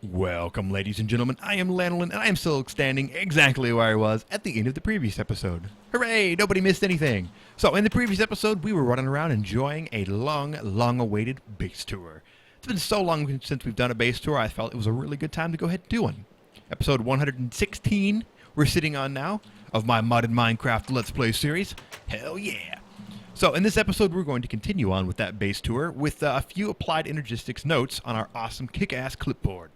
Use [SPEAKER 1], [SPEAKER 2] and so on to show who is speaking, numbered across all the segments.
[SPEAKER 1] Welcome, ladies and gentlemen. I am Lanolin, and I am still standing exactly where I was at the end of the previous episode. Hooray! Nobody missed anything. So, in the previous episode, we were running around enjoying a long-awaited base tour. It's been so long since we've done a base tour, I felt it was a really good time to go ahead and do one. Episode 116, we're sitting on now, of my modded Minecraft Let's Play series. Hell yeah! So, in this episode, we're going to continue on with that base tour with a few applied energistics notes on our awesome kick-ass clipboard.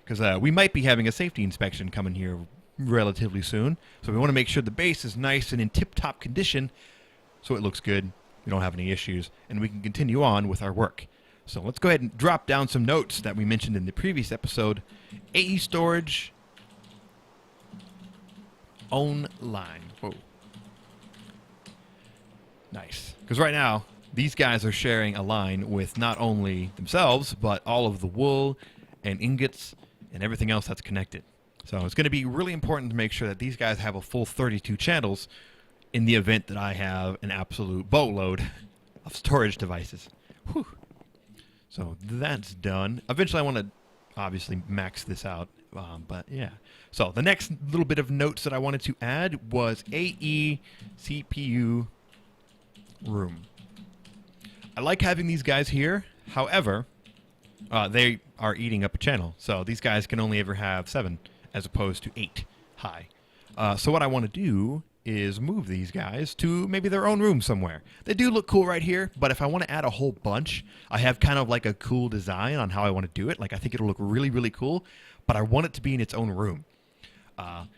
[SPEAKER 1] Because we might be having a safety inspection coming here relatively soon. So we want to make sure the base is nice and in tip-top condition so it looks good, we don't have any issues, and we can continue on with our work. So let's go ahead and drop down some notes that we mentioned in the previous episode. AE storage online. Whoa. Nice. Because right now, these guys are sharing a line with not only themselves, but all of the wool and ingots and everything else that's connected. So it's going to be really important to make sure that these guys have a full 32 channels in the event that I have an absolute boatload of storage devices. Whew. So that's done. Eventually I want to obviously max this out, but yeah. So the next little bit of notes that I wanted to add was AE CPU room. I like having these guys here. However, they are eating up a channel, so these guys can only ever have 7 as opposed to 8 high. So what I want to do is move these guys to maybe their own room somewhere. They do look cool right here, but if I want to add a whole bunch, I have kind of like a cool design on how I want to do it. Like I think it'll look really, really cool, but I want it to be in its own room. But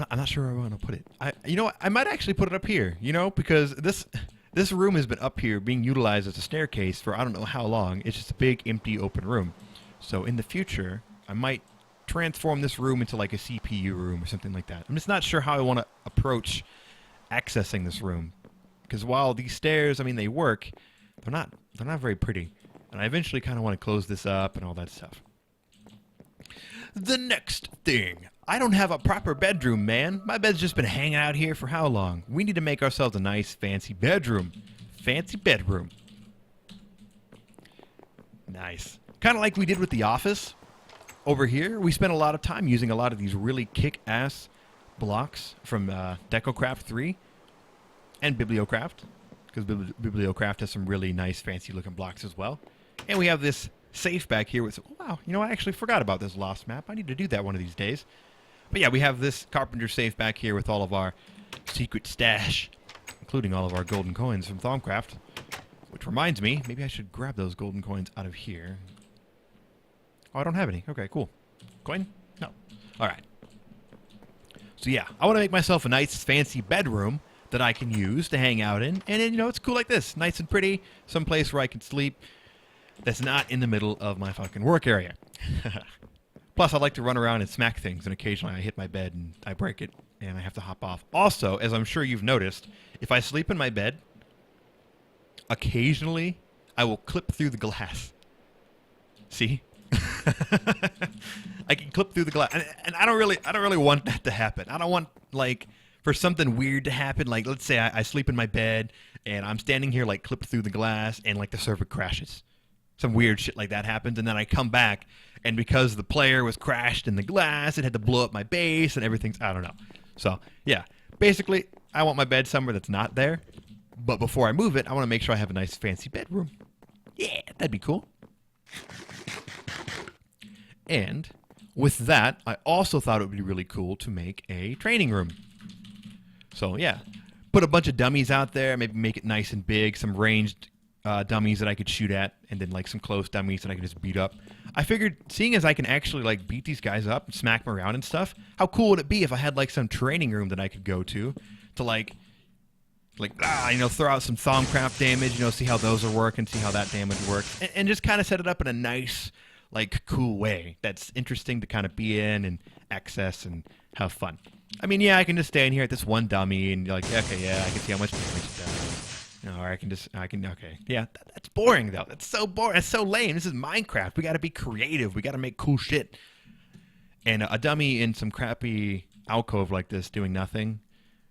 [SPEAKER 1] I'm not sure where I want to put it. You know what? I might actually put it up here, you know, because this room has been up here being utilized as a staircase for I don't know how long. It's just a big, empty, open room. So in the future, I might transform this room into like a CPU room or something like that. I'm just not sure how I want to approach accessing this room. Because while these stairs, I mean, they work, they're not very pretty. And I eventually kind of want to close this up and all that stuff. The next thing. I don't have a proper bedroom, man. My bed's just been hanging out here for how long? We need to make ourselves a nice, fancy bedroom. Fancy bedroom. Nice. Kind of like we did with The Office. Over here, we spent a lot of time using a lot of these really kick-ass blocks from DecoCraft 3 and Bibliocraft. Because Bibliocraft has some really nice, fancy-looking blocks as well. And we have this safe back here. With, wow, you know, I actually forgot about this lost map. I need to do that one of these days. But yeah, we have this carpenter safe back here with all of our secret stash, including all of our golden coins from Thaumcraft. Which reminds me, maybe I should grab those golden coins out of here. Oh, I don't have any. Okay, cool. Coin? No. Alright. So yeah, I want to make myself a nice, fancy bedroom that I can use to hang out in. And then, you know, it's cool like this. Nice and pretty. Someplace where I can sleep that's not in the middle of my fucking work area. Plus, I like to run around and smack things, and occasionally I hit my bed and I break it, and I have to hop off. Also, as I'm sure you've noticed, if I sleep in my bed, occasionally I will clip through the glass. See? I can clip through the glass, and I don't really want that to happen. I don't want, like, for something weird to happen. Like, let's say I sleep in my bed, and I'm standing here, like, clipped through the glass, and, like, the server crashes. Some weird shit like that happens, and then I come back, and because the player was crashed in the glass, it had to blow up my base, and everything's, I don't know. So, yeah, basically, I want my bed somewhere that's not there, but before I move it, I want to make sure I have a nice fancy bedroom. Yeah, that'd be cool. And with that, I also thought it would be really cool to make a training room. So, yeah, put a bunch of dummies out there, maybe make it nice and big, some ranged dummies that I could shoot at, and then like some close dummies that I could just beat up. I figured, seeing as I can actually like beat these guys up and smack them around and stuff, how cool would it be if I had like some training room that I could go to like you know, throw out some Thaumcraft damage, you know, see how those are working, see how that damage works, and just kind of set it up in a nice, like, cool way that's interesting to kind of be in and access and have fun. I mean, yeah, I can just stay in here at this one dummy and like, okay, yeah, I can see how much damage it does. You know, or okay. Yeah, that's boring, though. That's so boring. That's so lame. This is Minecraft. We got to be creative. We got to make cool shit. And a dummy in some crappy alcove like this doing nothing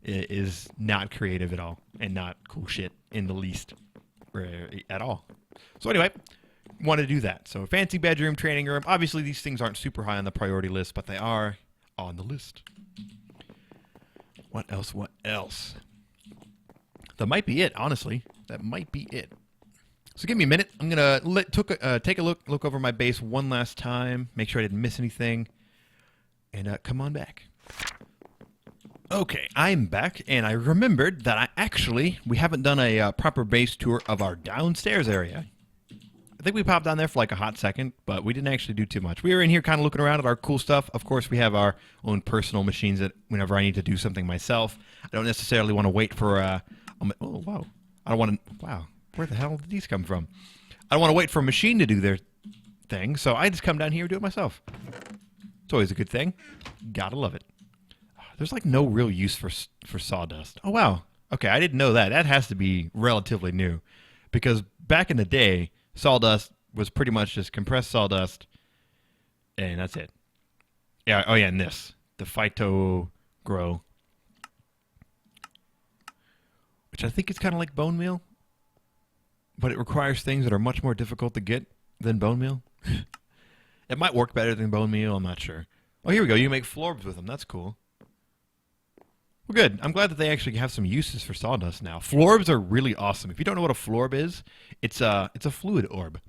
[SPEAKER 1] is not creative at all and not cool shit in the least at all. So anyway, want to do that. So fancy bedroom, training room. Obviously, these things aren't super high on the priority list, but they are on the list. What else? What else? That might be it, honestly. That might be it. So give me a minute. I'm going to take a look over my base one last time, make sure I didn't miss anything, and come on back. Okay, I'm back, and I remembered that we haven't done a proper base tour of our downstairs area. I think we popped down there for like a hot second, but we didn't actually do too much. We were in here kind of looking around at our cool stuff. Of course, we have our own personal machines that whenever I need to do something myself, I don't necessarily want to wait for oh, wow. I don't want to... Wow. Where the hell did these come from? I don't want to wait for a machine to do their thing, so I just come down here and do it myself. It's always a good thing. Gotta love it. There's like no real use for sawdust. Oh, wow. Okay, I didn't know that. That has to be relatively new. Because back in the day, sawdust was pretty much just compressed sawdust, and that's it. Yeah. Oh, yeah, and this. The phyto grow. Which I think is kind of like bone meal. But it requires things that are much more difficult to get than bone meal. It might work better than bone meal, I'm not sure. Oh, here we go. You can make florbs with them. That's cool. Well, good. I'm glad that they actually have some uses for sawdust now. Florbs are really awesome. If you don't know what a florb is, it's a fluid orb.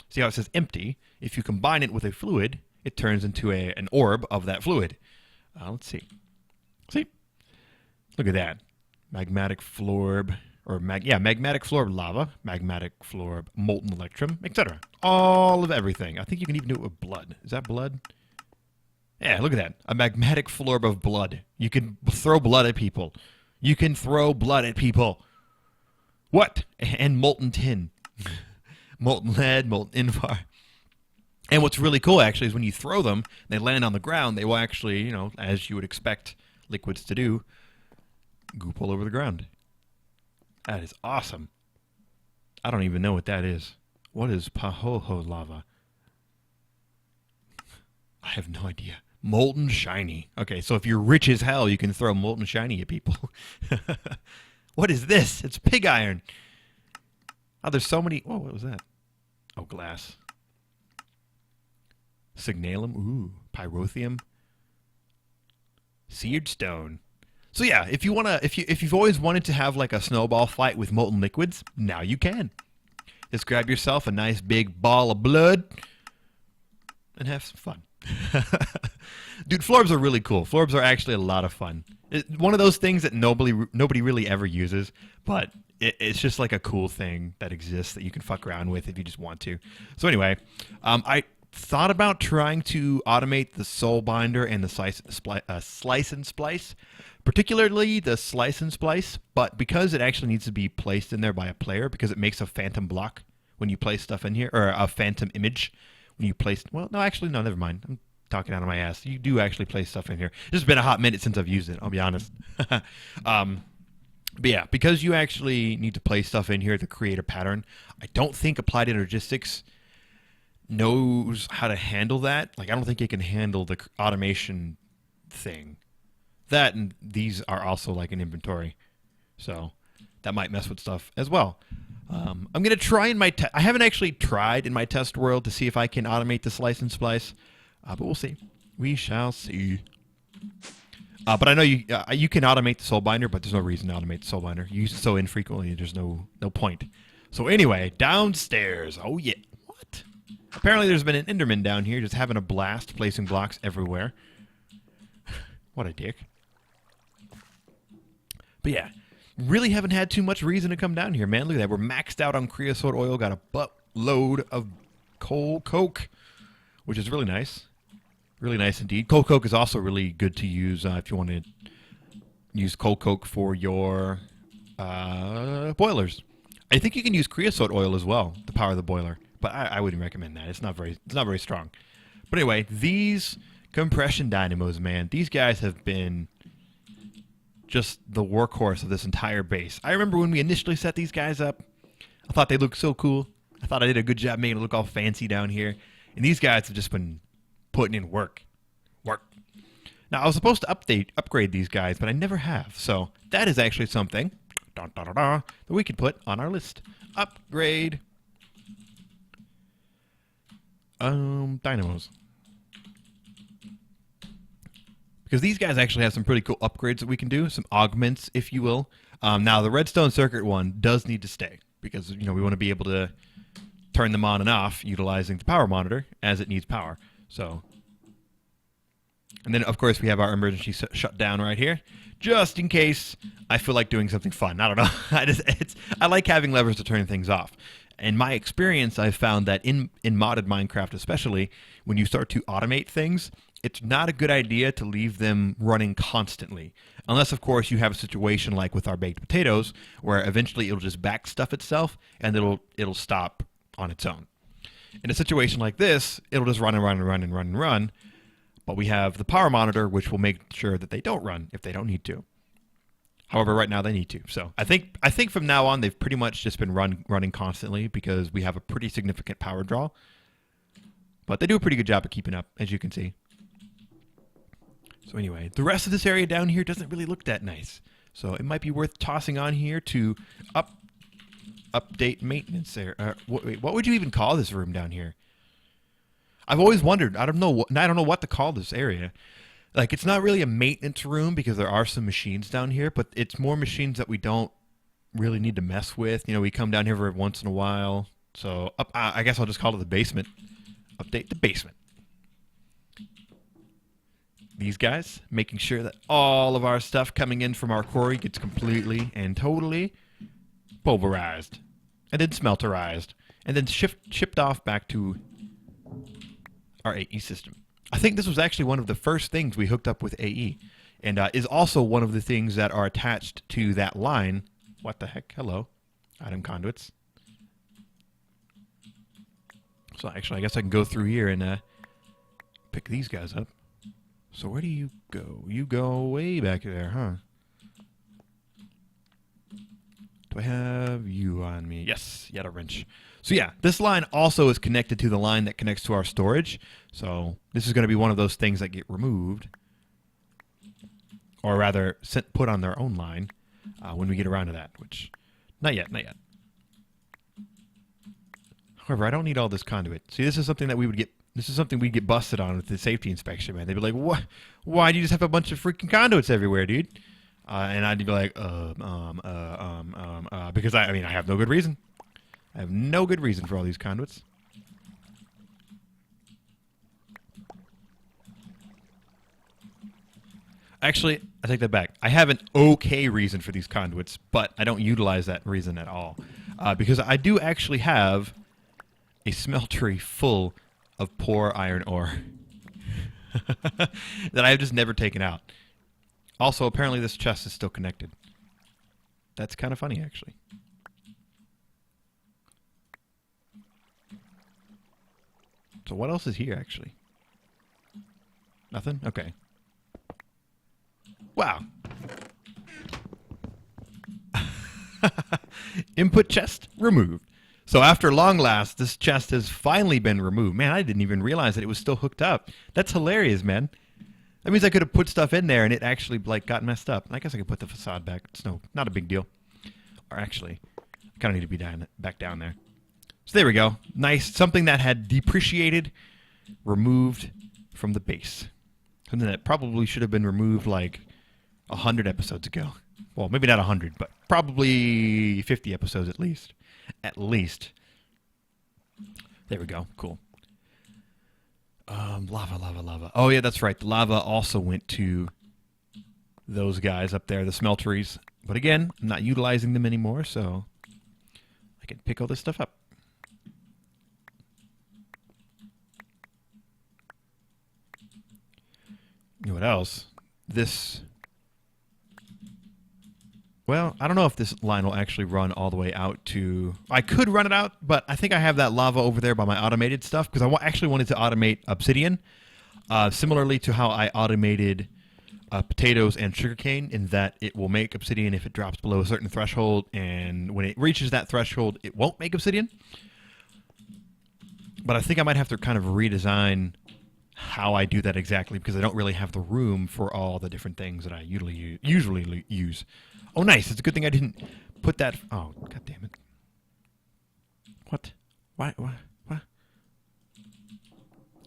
[SPEAKER 1] See how it says empty? If you combine it with a fluid, it turns into an orb of that fluid. Let's see. See? Look at that. Magmatic florb, or magmatic florb lava, magmatic florb molten electrum, etc. All of everything. I think you can even do it with blood. Is that blood? Yeah, look at that. A magmatic florb of blood. You can throw blood at people. You can throw blood at people. What? And molten tin. Molten lead, molten invar. And what's really cool, actually, is when you throw them, they land on the ground, they will actually, you know, as you would expect liquids to do, goop all over the ground. That is awesome. I don't even know what that is. What is HAHAHAHAHA lava? I have no idea. Molten shiny. Okay, so if you're rich as hell, you can throw molten shiny at people. What is this? It's pig iron. Oh, there's so many. Whoa, what was that? Oh, glass. Signalum. Ooh, pyrotheum. Seared stone. So yeah, if you've always wanted to have like a snowball fight with molten liquids, now you can. Just grab yourself a nice big ball of blood and have some fun. Dude, florbs are really cool. Florbs are actually a lot of fun. One of those things that nobody really ever uses, but it's just like a cool thing that exists that you can fuck around with if you just want to. So anyway, I thought about trying to automate the soul binder and the slice and splice, particularly the slice and splice, but because it actually needs to be placed in there by a player, because it makes a phantom block when you place stuff in here, or a phantom image when you place... Well, no, actually, no, never mind. I'm talking out of my ass. You do actually place stuff in here. It's been a hot minute since I've used it, I'll be honest. But yeah, because you actually need to place stuff in here to create a pattern, I don't think Applied Energistics knows how to handle that. Like, I don't think it can handle the automation thing. That and these are also like an inventory. So that might mess with stuff as well. I'm going to try in my... I haven't actually tried in my test world to see if I can automate the slice and splice. But we'll see. We shall see. But I know you can automate the soul binder, but there's no reason to automate the soul binder. You use it so infrequently, there's no point. So anyway, downstairs. Oh yeah. What? Apparently there's been an Enderman down here just having a blast, placing blocks everywhere. What a dick. But yeah, really haven't had too much reason to come down here, man. Look at that. We're maxed out on creosote oil. Got a buttload of coal coke, which is really nice. Really nice indeed. Coal coke is also really good to use if you want to use coal coke for your boilers. I think you can use creosote oil as well to power the boiler, but I wouldn't recommend that. It's not very strong. But anyway, these compression dynamos, man, these guys have been just the workhorse of this entire base. I remember when we initially set these guys up, I thought they looked so cool. I thought I did a good job making it look all fancy down here. And these guys have just been putting in work. Now, I was supposed to upgrade these guys, but I never have. So that is actually something that we could put on our list. Upgrade. Dynamos. Because these guys actually have some pretty cool upgrades that we can do, some augments, if you will. Now, the redstone circuit one does need to stay because, you know, we want to be able to turn them on and off utilizing the power monitor as it needs power. So, and then, of course, we have our emergency shutdown right here, just in case I feel like doing something fun. I don't know. I like having levers to turn things off. In my experience, I've found that in modded Minecraft especially, when you start to automate things, it's not a good idea to leave them running constantly. Unless, of course, you have a situation like with our baked potatoes, where eventually it'll just backstuff itself, and it'll stop on its own. In a situation like this, it'll just run and run and run and run and run, but we have the power monitor, which will make sure that they don't run if they don't need to. However, right now they need to. So I think from now on, they've pretty much just been running constantly because we have a pretty significant power draw. But they do a pretty good job of keeping up, as you can see. So anyway, the rest of this area down here doesn't really look that nice. So it might be worth tossing on here to update maintenance there. Wait, what would you even call this room down here? I've always wondered. I don't know what to call this area. Like, it's not really a maintenance room because there are some machines down here, but it's more machines that we don't really need to mess with. You know, we come down here every once in a while. So I guess I'll just call it the basement. Update the basement. These guys, making sure that all of our stuff coming in from our quarry gets completely and totally pulverized, and then smelterized, and then shipped off back to our AE system. I think this was actually one of the first things we hooked up with AE, and is also one of the things that are attached to that line. What the heck? Hello. Item conduits. So actually, I guess I can go through here and pick these guys up. So where do you go? You go way back there, huh? Do I have you on me? Yes, you had a wrench. So yeah, this line also is connected to the line that connects to our storage. So this is going to be one of those things that get removed. Or rather, put on their own line when we get around to that, which, not yet, not yet. However, I don't need all this conduit. See, this is something that we'd get busted on with the safety inspection, man. They'd be like, "What? Why do you just have a bunch of freaking conduits everywhere, dude?" And I'd be like, because I mean, I have no good reason. I have no good reason for all these conduits. Actually, I take that back. I have an okay reason for these conduits, but I don't utilize that reason at all. Because I do actually have a smeltery full of poor iron ore that I have just never taken out. Also, apparently this chest is still connected. That's kind of funny, actually. So what else is here, actually? Nothing? Okay. Wow. Input chest removed. So after long last, this chest has finally been removed. Man, I didn't even realize that it was still hooked up. That's hilarious, man. That means I could have put stuff in there and it actually like got messed up. I guess I could put the facade back. It's not a big deal. Or actually, I kind of need to be back down there. So there we go. Nice. Something that had depreciated, removed from the base. Something that probably should have been removed like 100 episodes ago. Well, maybe not 100, but probably 50 episodes at least. At least. There we go. Cool. Lava. Oh, yeah, that's right. The lava also went to those guys up there, the smelteries. But again, I'm not utilizing them anymore, so I can pick all this stuff up. You know what else? This... Well, I don't know if this line will actually run all the way out to... I could run it out, but I think I have that lava over there by my automated stuff, because I actually wanted to automate obsidian, similarly to how I automated potatoes and sugarcane, in that it will make obsidian if it drops below a certain threshold, and when it reaches that threshold, it won't make obsidian. But I think I might have to kind of redesign how I do that exactly, because I don't really have the room for all the different things that I usually use. Oh, nice. It's a good thing I didn't put that... Oh, god damn it. What? Why?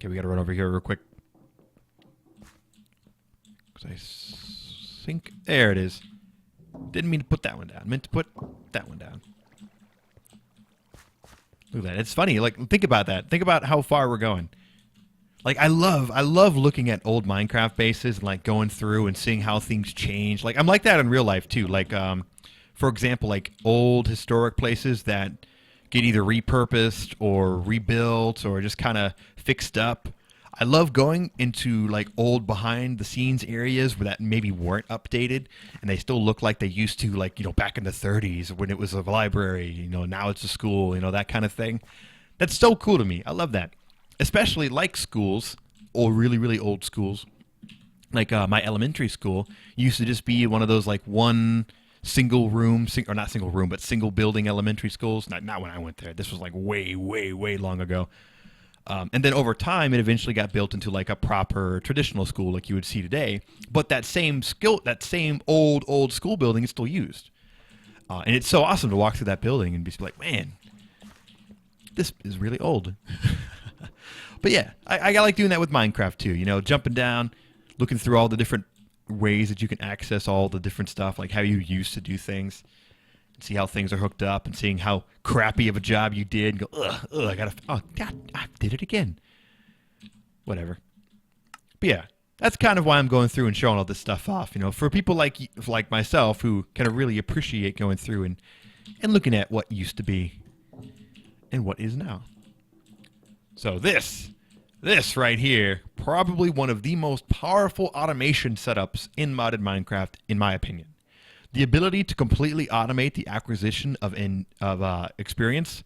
[SPEAKER 1] Okay, we got to run over here real quick. Because I think... There it is. Didn't mean to put that one down. Meant to put that one down. Look at that. It's funny. Like, think about that. Think about how far we're going. Like, I love looking at old Minecraft bases and, like, going through and seeing how things change. Like, I'm like that in real life, too. Like, for example, like, old historic places that get either repurposed or rebuilt or just kind of fixed up. I love going into, like, old behind-the-scenes areas where that maybe weren't updated and they still look like they used to, like, you know, back in the 30s when it was a library, you know, now it's a school, you know, that kind of thing. That's so cool to me. I love that. Especially like schools, or really, really old schools. Like my elementary school used to just be one of those, like, one single room, or not single room, but single building elementary schools. Not when I went there. This was, like, way, way, way long ago. And then over time, it eventually got built into, like, a proper traditional school like you would see today. But that same old school building is still used. And it's so awesome to walk through that building and be like, man, this is really old. But yeah, I like doing that with Minecraft too. You know, jumping down, looking through all the different ways that you can access all the different stuff, like how you used to do things. See how things are hooked up and seeing how crappy of a job you did. And go, oh, God, I did it again. Whatever. But yeah, that's kind of why I'm going through and showing all this stuff off. You know, for people like myself who kind of really appreciate going through and looking at what used to be and what is now. So this right here, probably one of the most powerful automation setups in modded Minecraft, in my opinion. The ability to completely automate the acquisition of experience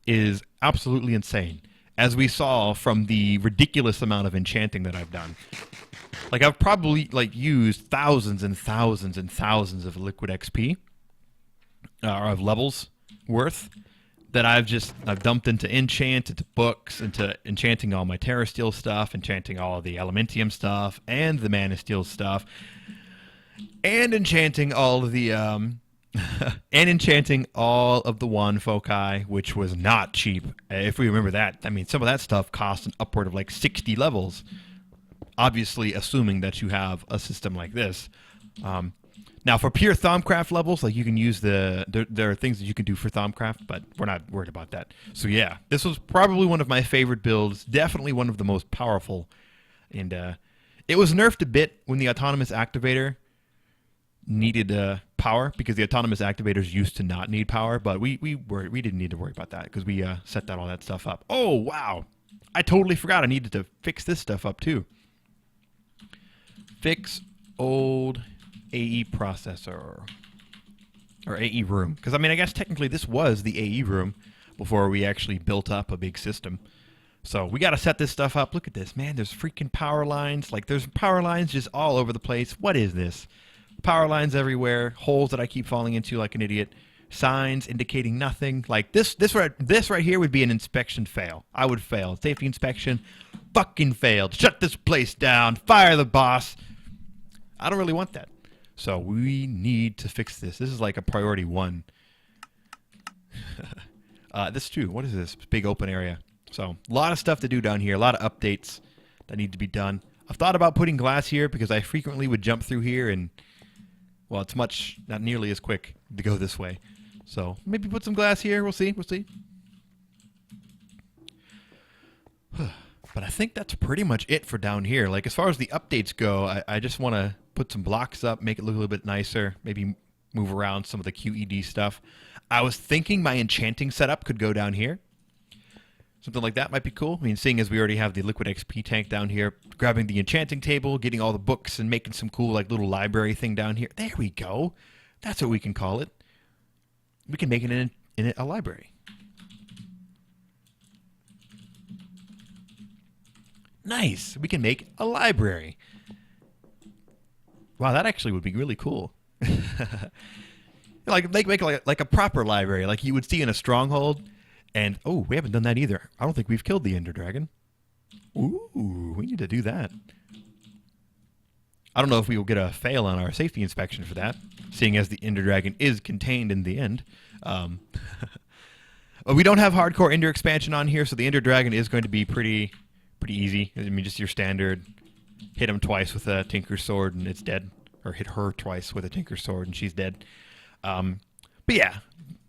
[SPEAKER 1] is absolutely insane, as we saw from the ridiculous amount of enchanting that I've done. Like, I've probably, like, used thousands and thousands and thousands of liquid XP, or of levels worth, that I've dumped into enchant, into books, into enchanting all my Terra Steel stuff, enchanting all of the Elementium stuff, and the Mana Steel stuff, and enchanting all of the wand foci, which was not cheap. If we remember that, I mean, some of that stuff cost an upward of like 60 levels. Obviously, assuming that you have a system like this. Now, for pure Thaumcraft levels, like, you can use there are things that you can do for Thaumcraft, but we're not worried about that. So yeah, this was probably one of my favorite builds. Definitely one of the most powerful, and it was nerfed a bit when the autonomous activator needed power, because the autonomous activators used to not need power, but we didn't need to worry about that because we set all that stuff up. Oh wow, I totally forgot I needed to fix this stuff up too. Fix old AE processor, or AE room, because I mean, I guess technically this was the AE room before we actually built up a big system. So we got to set this stuff up. Look at this, man. There's freaking power lines. Like, there's power lines just all over the place. What is this? Power lines everywhere, holes that I keep falling into like an idiot, signs indicating nothing. Like, this right here would be an inspection fail. I would fail. Safety inspection, fucking failed. Shut this place down. Fire the boss. I don't really want that. So we need to fix this. This is like a priority 1. This too. What is this? Big open area. So a lot of stuff to do down here. A lot of updates that need to be done. I've thought about putting glass here because I frequently would jump through here and, well, it's not nearly as quick to go this way. So maybe put some glass here. We'll see. We'll see. But I think that's pretty much it for down here. Like, as far as the updates go, I just want to put some blocks up, make it look a little bit nicer, maybe move around some of the QED stuff. I was thinking my enchanting setup could go down here. Something like that might be cool. I mean, seeing as we already have the liquid XP tank down here, grabbing the enchanting table, getting all the books, and making some cool, like, little library thing down here. There we go. That's what we can call it. We can make it in a library. Nice. We can make a library. Wow, that actually would be really cool. Like, make like a proper library, like you would see in a stronghold. And, oh, we haven't done that either. I don't think we've killed the Ender Dragon. Ooh, we need to do that. I don't know if we will get a fail on our safety inspection for that, seeing as the Ender Dragon is contained in the end. We don't have hardcore Ender expansion on here, so the Ender Dragon is going to be pretty Pretty easy. I mean, just your standard hit him twice with a Tinker's Sword and it's dead. Or hit her twice with a Tinker's Sword and she's dead. But yeah,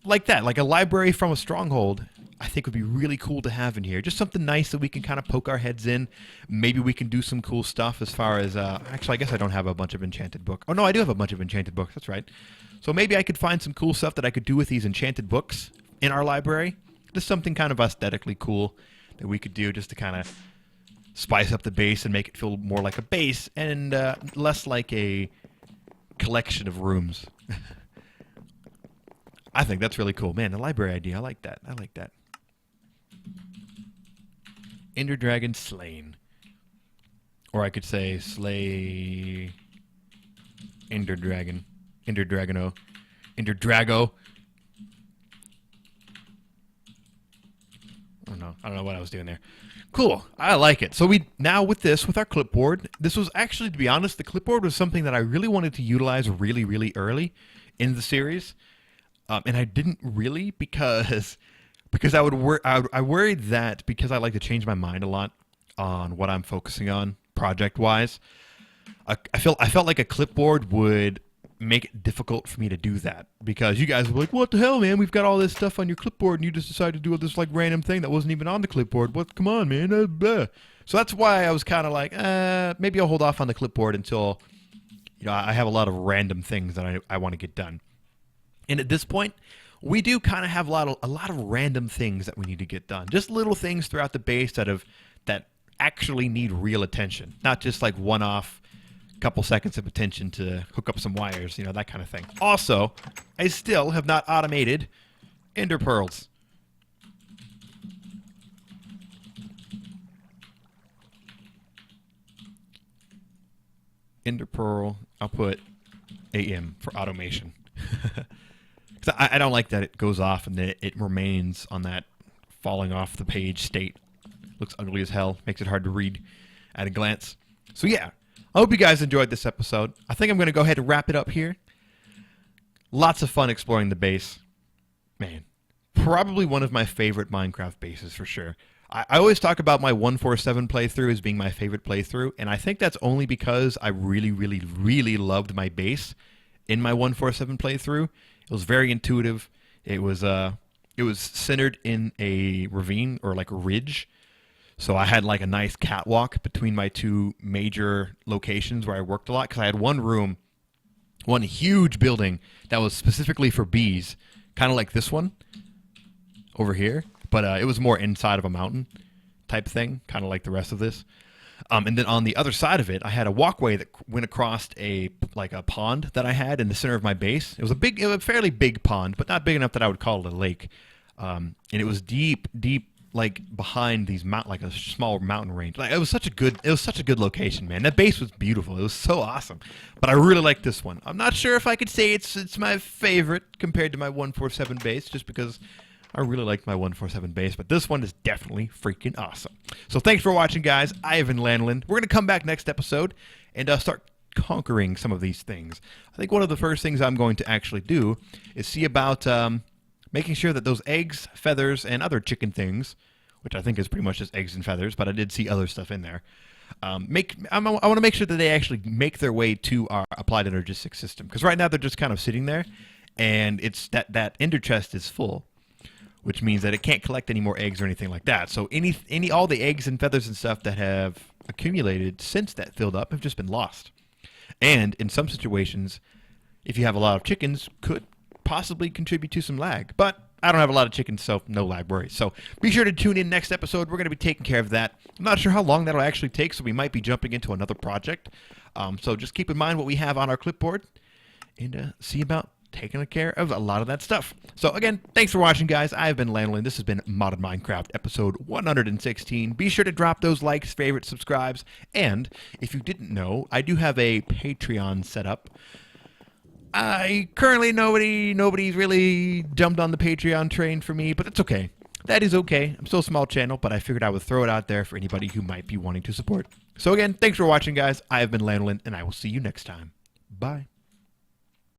[SPEAKER 1] like that. Like a library from a stronghold, I think would be really cool to have in here. Just something nice that we can kind of poke our heads in. Maybe we can do some cool stuff as far as... actually, I guess I don't have a bunch of enchanted books. Oh, no, I do have a bunch of enchanted books. That's right. So maybe I could find some cool stuff that I could do with these enchanted books in our library. Just something kind of aesthetically cool that we could do just to kind of spice up the base and make it feel more like a base and less like a collection of rooms. I think that's really cool. Man, the library idea, I like that. I like that. Ender Dragon slain. Or I could say slay Ender Dragon. Ender Dragono. Ender Drago. I don't know what I was doing there. Cool. I like it. So we now with our clipboard, this was actually, to be honest, the clipboard was something that I really wanted to utilize really, really early in the series. And I didn't really because I worried that because I like to change my mind a lot on what I'm focusing on project-wise, I felt like a clipboard would make it difficult for me to do that because you guys were like, what the hell, man? We've got all this stuff on your clipboard and you just decided to do this like random thing that wasn't even on the clipboard. What? Come on, man. So that's why I was kind of like, maybe I'll hold off on the clipboard until I have a lot of random things that I want to get done. And at this point, we do kind of have a lot of random things that we need to get done. Just little things throughout the base that actually need real attention, not just like one-off couple seconds of attention to hook up some wires, that kind of thing. Also, I still have not automated ender pearls. Ender pearl, I'll put AM for automation. Because I don't like that it goes off and that it remains on that falling off the page state. Looks ugly as hell. Makes it hard to read at a glance. So yeah, I hope you guys enjoyed this episode. I think I'm going to go ahead and wrap it up here. Lots of fun exploring the base. Man, probably one of my favorite Minecraft bases for sure. I always talk about my 147 playthrough as being my favorite playthrough, and I think that's only because I really, really, really loved my base in my 147 playthrough. It was very intuitive. It was centered in a ravine or like a ridge. So I had like a nice catwalk between my two major locations where I worked a lot because I had one room, one huge building that was specifically for bees, kind of like this one over here, but it was more inside of a mountain type thing, kind of like the rest of this. And then on the other side of it, I had a walkway that went across a pond that I had in the center of my base. It was a fairly big pond, but not big enough that I would call it a lake. And it was deep, like behind these like a small mountain range. Like it was such a good location, man. That base was beautiful. It was so awesome. But I really like this one. I'm not sure if I could say it's my favorite compared to my 147 base, just because I really like my 147 base, but this one is definitely freaking awesome. So thanks for watching, guys. I have been Lanolin. We're going to come back next episode and start conquering some of these things. I think one of the first things I'm going to actually do is see about making sure that those eggs, feathers, and other chicken things, which I think is pretty much just eggs and feathers, but I did see other stuff in there, I want to make sure that they actually make their way to our applied energistic system. Because right now they're just kind of sitting there, and it's that ender chest is full, which means that it can't collect any more eggs or anything like that. So all the eggs and feathers and stuff that have accumulated since that filled up have just been lost. And in some situations, if you have a lot of chickens, could possibly contribute to some lag. But I don't have a lot of chickens, so no lag worries. So be sure to tune in next episode. We're going to be taking care of that. I'm not sure how long that'll actually take, so we might be jumping into another project. So just keep in mind what we have on our clipboard and see about taking care of a lot of that stuff. So again, thanks for watching, guys. I've been Lanolin. This has been Modded Minecraft episode 116. Be sure to drop those likes, favorites, subscribes, and if you didn't know, I do have a Patreon set up. Currently nobody's really jumped on the Patreon train for me, but that's okay. That is okay. I'm still a small channel, but I figured I would throw it out there for anybody who might be wanting to support. So again, thanks for watching, guys. I have been Lanolin, and I will see you next time. Bye.